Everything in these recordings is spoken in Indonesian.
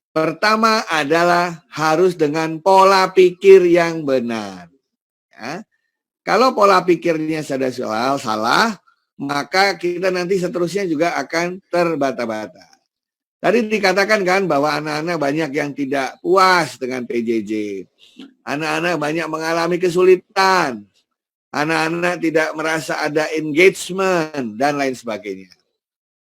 Pertama adalah harus dengan pola pikir yang benar. Ya. Kalau pola pikirnya sudah salah, maka kita nanti seterusnya juga akan terbata-bata. Tadi dikatakan kan bahwa anak-anak banyak yang tidak puas dengan PJJ. Anak-anak banyak mengalami kesulitan. Anak-anak tidak merasa ada engagement dan lain sebagainya.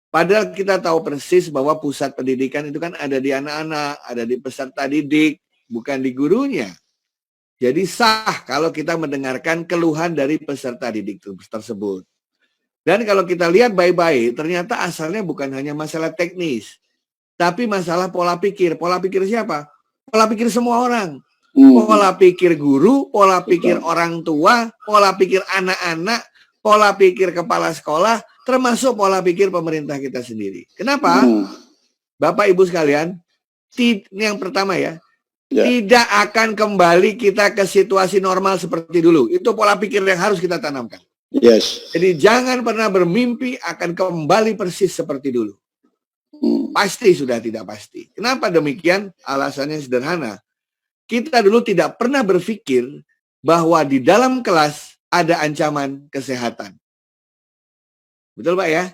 Padahal kita tahu persis bahwa pusat pendidikan itu kan ada di anak-anak, ada di peserta didik, bukan di gurunya. Jadi sah kalau kita mendengarkan keluhan dari peserta didik tersebut. Dan kalau kita lihat baik-baik, ternyata asalnya bukan hanya masalah teknis, tapi masalah pola pikir. Pola pikir siapa? Pola pikir semua orang. Pola pikir guru, pola pikir orang tua, pola pikir anak-anak, pola pikir kepala sekolah, termasuk pola pikir pemerintah kita sendiri. Kenapa? Bapak Ibu sekalian, yang pertama ya, tidak akan kembali kita ke situasi normal seperti dulu. Itu pola pikir yang harus kita tanamkan. Yes. Jadi jangan pernah bermimpi akan kembali persis seperti dulu. Pasti sudah tidak pasti. Kenapa demikian? Alasannya sederhana. Kita dulu tidak pernah berpikir bahwa di dalam kelas ada ancaman kesehatan. Betul Pak ya?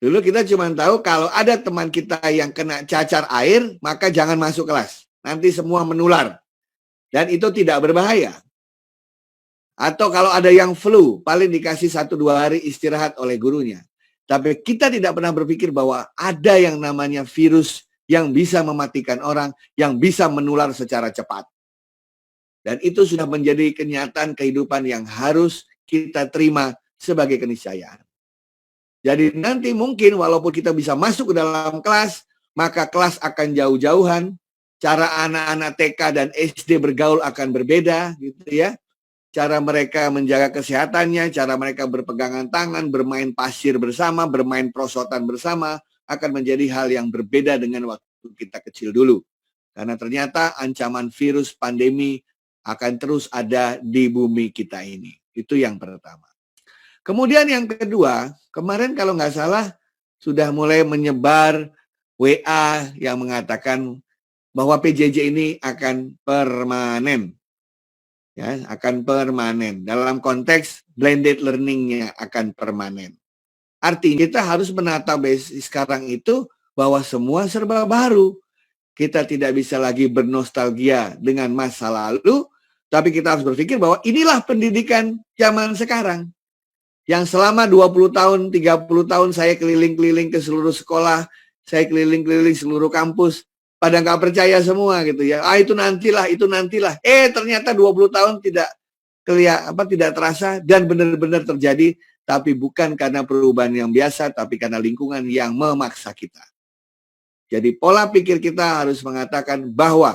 Dulu kita cuma tahu kalau ada teman kita yang kena cacar air, maka jangan masuk kelas. Nanti semua menular. Dan itu tidak berbahaya. Atau kalau ada yang flu, paling dikasih 1-2 hari istirahat oleh gurunya. Tapi kita tidak pernah berpikir bahwa ada yang namanya virus yang bisa mematikan orang, yang bisa menular secara cepat. Dan itu sudah menjadi kenyataan kehidupan yang harus kita terima sebagai keniscayaan. Jadi nanti mungkin walaupun kita bisa masuk ke dalam kelas, maka kelas akan jauh-jauhan, cara anak-anak TK dan SD bergaul akan berbeda, gitu ya. Cara mereka menjaga kesehatannya, cara mereka berpegangan tangan, bermain pasir bersama, bermain prosotan bersama, akan menjadi hal yang berbeda dengan waktu kita kecil dulu. Karena ternyata ancaman virus pandemi akan terus ada di bumi kita ini. Itu yang pertama. Kemudian yang kedua, kemarin kalau nggak salah sudah mulai menyebar WA yang mengatakan bahwa PJJ ini akan permanen. Ya, akan permanen. Dalam konteks blended learning-nya akan permanen. Artinya kita harus menata sekarang itu bahwa semua serba baru. Kita tidak bisa lagi bernostalgia dengan masa lalu, tapi kita harus berpikir bahwa inilah pendidikan zaman sekarang. Yang selama 20 tahun, 30 tahun saya keliling-keliling ke seluruh sekolah, saya keliling-keliling seluruh kampus, pada nggak percaya semua gitu ya. Itu nantilah, itu nantilah. Ternyata 20 tahun tidak terasa dan benar-benar terjadi, tapi bukan karena perubahan yang biasa, tapi karena lingkungan yang memaksa kita. Jadi pola pikir kita harus mengatakan bahwa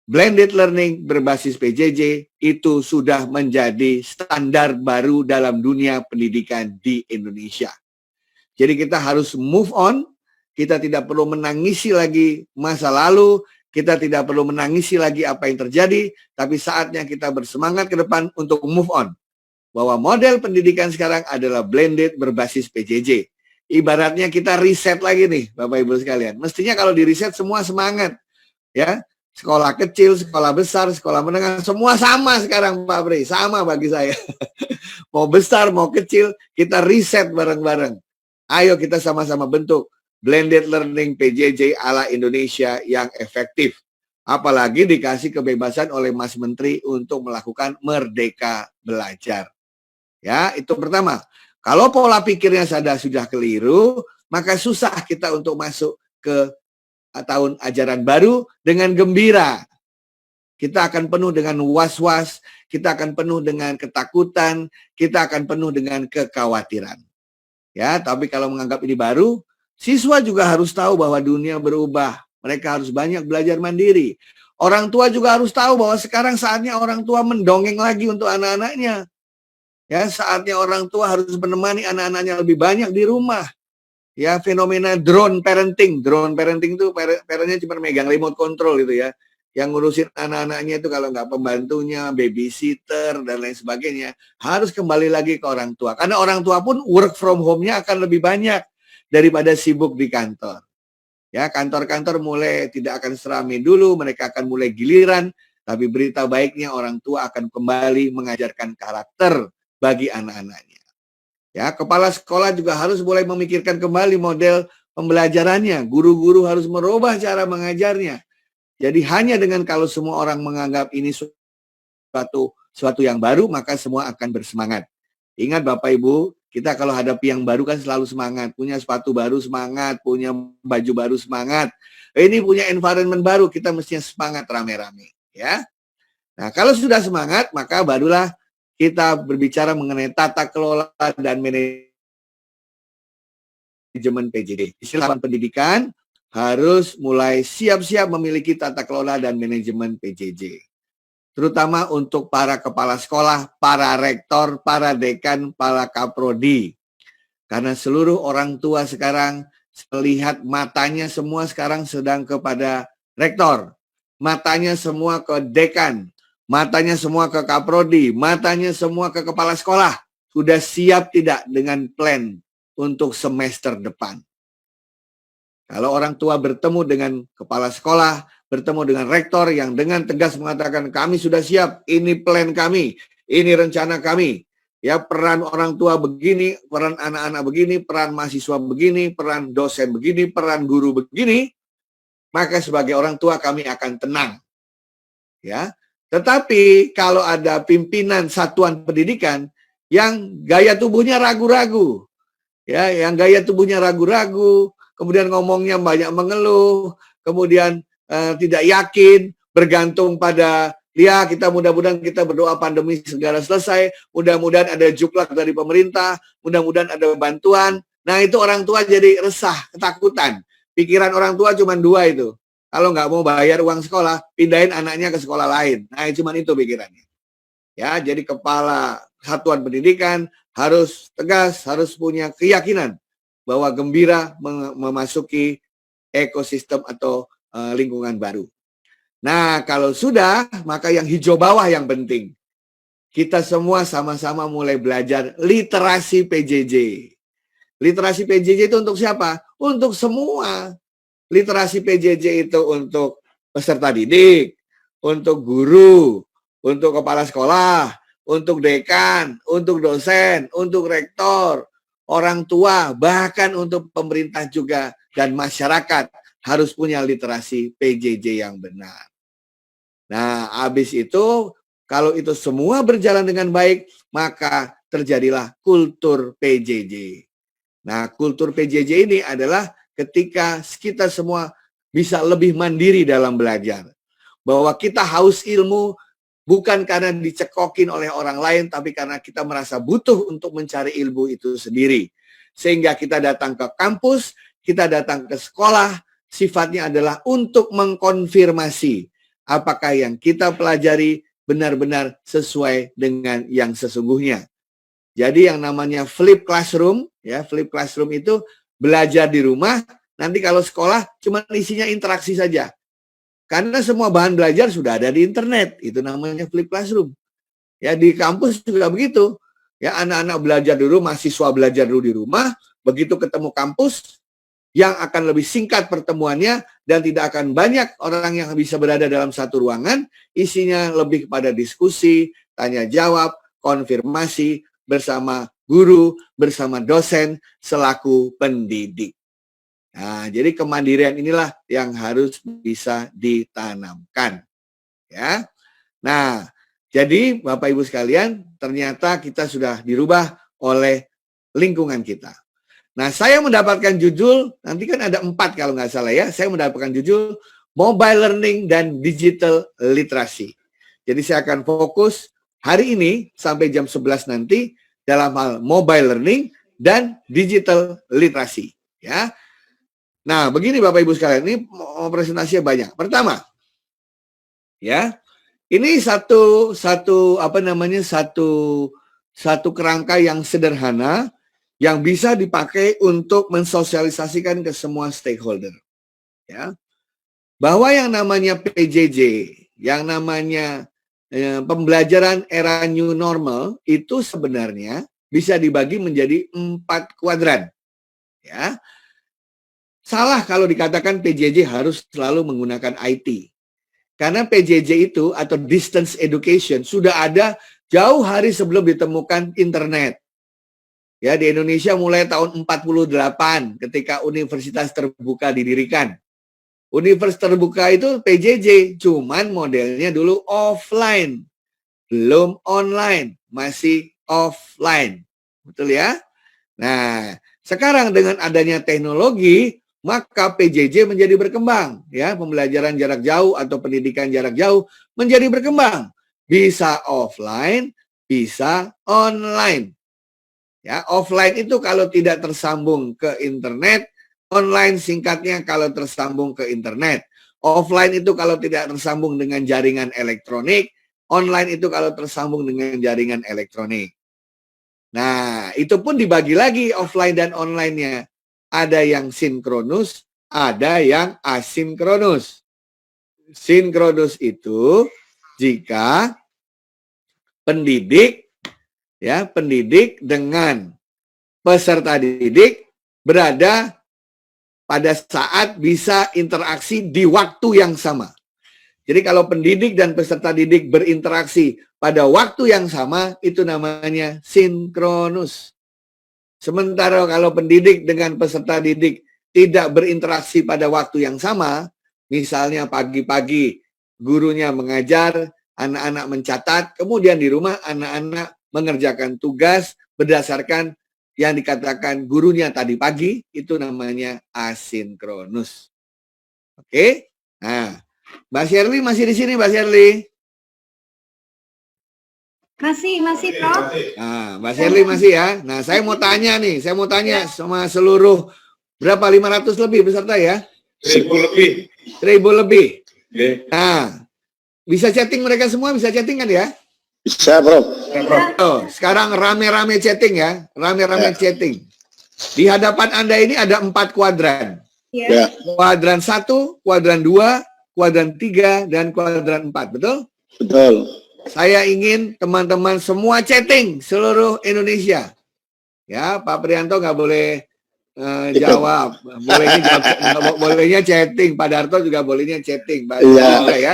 blended learning berbasis PJJ itu sudah menjadi standar baru dalam dunia pendidikan di Indonesia. Jadi kita harus move on. Kita tidak perlu menangisi lagi masa lalu, kita tidak perlu menangisi lagi apa yang terjadi, tapi saatnya kita bersemangat ke depan untuk move on. Bahwa model pendidikan sekarang adalah blended berbasis PJJ. Ibaratnya kita riset lagi nih, Bapak Ibu sekalian. Mestinya kalau di riset semua semangat. Ya, sekolah kecil, sekolah besar, sekolah menengah, semua sama sekarang Pak Bri, sama bagi saya. Mau besar, mau kecil, kita riset bareng-bareng. Ayo kita sama-sama bentuk blended learning PJJ ala Indonesia yang efektif. Apalagi dikasih kebebasan oleh Mas Menteri untuk melakukan merdeka belajar. Ya, itu pertama. Kalau pola pikirnya sudah keliru, maka susah kita untuk masuk ke tahun ajaran baru dengan gembira. Kita akan penuh dengan was-was, kita akan penuh dengan ketakutan, kita akan penuh dengan kekhawatiran. Ya, tapi kalau menganggap ini baru, siswa juga harus tahu bahwa dunia berubah. Mereka harus banyak belajar mandiri. Orang tua juga harus tahu bahwa sekarang saatnya orang tua mendongeng lagi untuk anak-anaknya. Ya, saatnya orang tua harus menemani anak-anaknya lebih banyak di rumah. Ya, fenomena drone parenting. Drone parenting itu parentnya cuma megang remote control gitu ya. Yang ngurusin anak-anaknya itu kalau nggak pembantunya, babysitter, dan lain sebagainya, harus kembali lagi ke orang tua. Karena orang tua pun work from home-nya akan lebih banyak daripada sibuk di kantor. Ya, kantor-kantor mulai tidak akan seramai dulu, mereka akan mulai giliran, tapi berita baiknya orang tua akan kembali mengajarkan karakter bagi anak-anaknya. Ya, kepala sekolah juga harus mulai memikirkan kembali model pembelajarannya. Guru-guru harus merubah cara mengajarnya. Jadi hanya dengan kalau semua orang menganggap ini suatu yang baru, maka semua akan bersemangat. Ingat Bapak Ibu, kita kalau hadapi yang baru kan selalu semangat. Punya sepatu baru semangat, punya baju baru semangat. Ini punya environment baru, kita mestinya semangat rame-rame. Ya. Nah, kalau sudah semangat, maka barulah kita berbicara mengenai tata kelola dan manajemen PJJ. Istilah pendidikan harus mulai siap-siap memiliki tata kelola dan manajemen PJJ. Terutama untuk para kepala sekolah, para rektor, para dekan, para kaprodi. Karena seluruh orang tua sekarang melihat matanya semua sekarang sedang kepada rektor. Matanya semua ke dekan. Matanya semua ke kaprodi. Matanya semua ke kepala sekolah. Sudah siap tidak dengan plan untuk semester depan? Kalau orang tua bertemu dengan kepala sekolah, bertemu dengan rektor yang dengan tegas mengatakan kami sudah siap, ini plan kami, ini rencana kami. Ya, peran orang tua begini, peran anak-anak begini, peran mahasiswa begini, peran dosen begini, peran guru begini, maka sebagai orang tua kami akan tenang. Ya. Tetapi kalau ada pimpinan satuan pendidikan yang gaya tubuhnya ragu-ragu, ya, yang gaya tubuhnya ragu-ragu, kemudian ngomongnya banyak mengeluh, kemudian tidak yakin, bergantung pada ya kita mudah-mudahan kita berdoa pandemi segera selesai, mudah-mudahan ada juklak dari pemerintah, mudah-mudahan ada bantuan. Nah itu orang tua jadi resah, ketakutan. Pikiran orang tua cuma dua itu. Kalau nggak mau bayar uang sekolah, pindahin anaknya ke sekolah lain. Nah cuma itu pikirannya. Ya, jadi kepala satuan pendidikan harus tegas, harus punya keyakinan bahwa gembira memasuki ekosistem atau lingkungan baru. Nah, kalau sudah, maka yang hijau bawah yang penting. Kita semua sama-sama mulai belajar literasi PJJ. Literasi PJJ itu untuk siapa? Untuk semua. Literasi PJJ itu untuk peserta didik, untuk guru, untuk kepala sekolah, untuk dekan, untuk dosen, untuk rektor, orang tua, bahkan untuk pemerintah juga dan masyarakat harus punya literasi PJJ yang benar. Nah, habis itu kalau itu semua berjalan dengan baik, maka terjadilah kultur PJJ. Nah, kultur PJJ ini adalah ketika kita semua bisa lebih mandiri dalam belajar. Bahwa kita haus ilmu bukan karena dicekokin oleh orang lain, tapi karena kita merasa butuh untuk mencari ilmu itu sendiri. Sehingga kita datang ke kampus, kita datang ke sekolah, sifatnya adalah untuk mengkonfirmasi apakah yang kita pelajari benar-benar sesuai dengan yang sesungguhnya. Jadi yang namanya flip classroom, ya flip classroom itu belajar di rumah, nanti kalau sekolah cuma isinya interaksi saja. Karena semua bahan belajar sudah ada di internet, itu namanya flip classroom. Ya di kampus juga begitu. Ya anak-anak belajar dulu, mahasiswa belajar dulu di rumah, begitu ketemu kampus yang akan lebih singkat pertemuannya dan tidak akan banyak orang yang bisa berada dalam satu ruangan, isinya lebih kepada diskusi, tanya jawab, konfirmasi bersama guru, bersama dosen selaku pendidik. Nah, jadi kemandirian inilah yang harus bisa ditanamkan. Ya. Nah, jadi Bapak Ibu sekalian, ternyata kita sudah dirubah oleh lingkungan kita. Nah, saya mendapatkan judul, nanti kan ada 4 kalau nggak salah ya, saya mendapatkan judul Mobile Learning dan Digital Literasi. Jadi saya akan fokus hari ini sampai jam 11 nanti dalam hal mobile learning dan digital literasi. Ya. Nah, begini Bapak Ibu sekalian, ini presentasinya banyak. Pertama, ya, ini satu kerangka yang sederhana yang bisa dipakai untuk mensosialisasikan ke semua stakeholder. Ya. Bahwa yang namanya PJJ, yang namanya pembelajaran era new normal itu sebenarnya bisa dibagi menjadi 4 kuadran. Ya. Salah kalau dikatakan PJJ harus selalu menggunakan IT. Karena PJJ itu atau distance education sudah ada jauh hari sebelum ditemukan internet. Ya, di Indonesia mulai tahun 48 ketika Universitas Terbuka didirikan. Universitas Terbuka itu PJJ, cuman modelnya dulu offline. Belum online, masih offline. Betul ya? Nah, sekarang dengan adanya teknologi, maka PJJ menjadi berkembang, ya, pembelajaran jarak jauh atau pendidikan jarak jauh menjadi berkembang. Bisa offline, bisa online. Ya, offline itu kalau tidak tersambung ke internet, online singkatnya kalau tersambung ke internet. Offline itu kalau tidak tersambung dengan jaringan elektronik, online itu kalau tersambung dengan jaringan elektronik. Nah, itu pun dibagi lagi offline dan online-nya. Ada yang sinkronus, ada yang asinkronus. Sinkronus itu jika pendidik dengan peserta didik berada pada saat bisa interaksi di waktu yang sama. Jadi kalau pendidik dan peserta didik berinteraksi pada waktu yang sama, itu namanya sinkronus. Sementara kalau pendidik dengan peserta didik tidak berinteraksi pada waktu yang sama, misalnya pagi-pagi gurunya mengajar, anak-anak mencatat, kemudian di rumah anak-anak mengerjakan tugas berdasarkan yang dikatakan gurunya tadi pagi, itu namanya asinkronus. Oke? Nah, Mbak Shirley masih di sini, Mbak Shirley? Masih, Prof. Nah, Mbak Shirley masih ya. Nah, saya mau tanya sama seluruh berapa 500 lebih peserta ya? 1000 lebih. 1000 lebih. Okay. Nah, bisa chatting mereka semua, bisa chatting kan ya? Bisa, Prof. Oh, sekarang rame-rame chatting ya, rame-rame chatting. Di hadapan Anda ini ada 4 kuadran. Ya. Kuadran 1, kuadran 2, kuadran 3, dan kuadran 4, betul? Betul. Saya ingin teman-teman semua chatting seluruh Indonesia. Ya, Pak Prianto nggak boleh jawab. Bolehnya chatting. Pak Darto juga bolehnya chatting. Iya. Ya.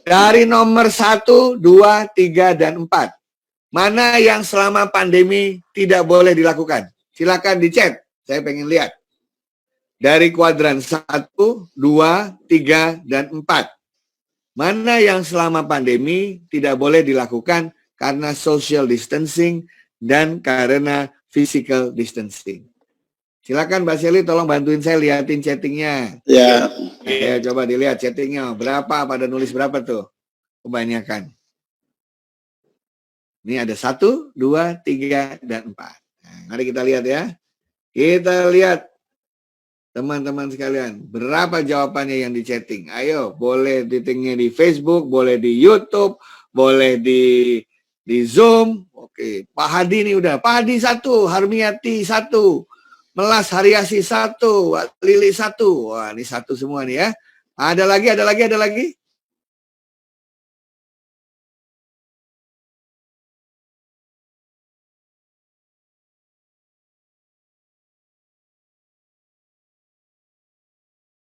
Dari nomor 1, 2, 3, dan 4. Mana yang selama pandemi tidak boleh dilakukan? Silakan di chat. Saya pengen lihat. Dari kuadran 1, 2, 3, dan 4. Mana yang selama pandemi tidak boleh dilakukan karena social distancing dan karena physical distancing. Silakan Mbak Shirley, tolong bantuin saya liatin chattingnya. Ya. Ya, coba dilihat chattingnya. Berapa, pada nulis berapa tuh? Kebanyakan. Ini ada 1, 2, 3, dan 4. Nah, mari kita lihat ya. Kita lihat. Teman-teman sekalian, berapa jawabannya yang di chatting? Ayo, boleh chattingnya di Facebook, boleh di YouTube, boleh di Zoom. Oke, Pak Hadi ini udah. Pak Hadi 1, Harmiati 1, Melas Haryasi 1, Lili 1. Wah, ini 1 semua nih ya. Ada lagi?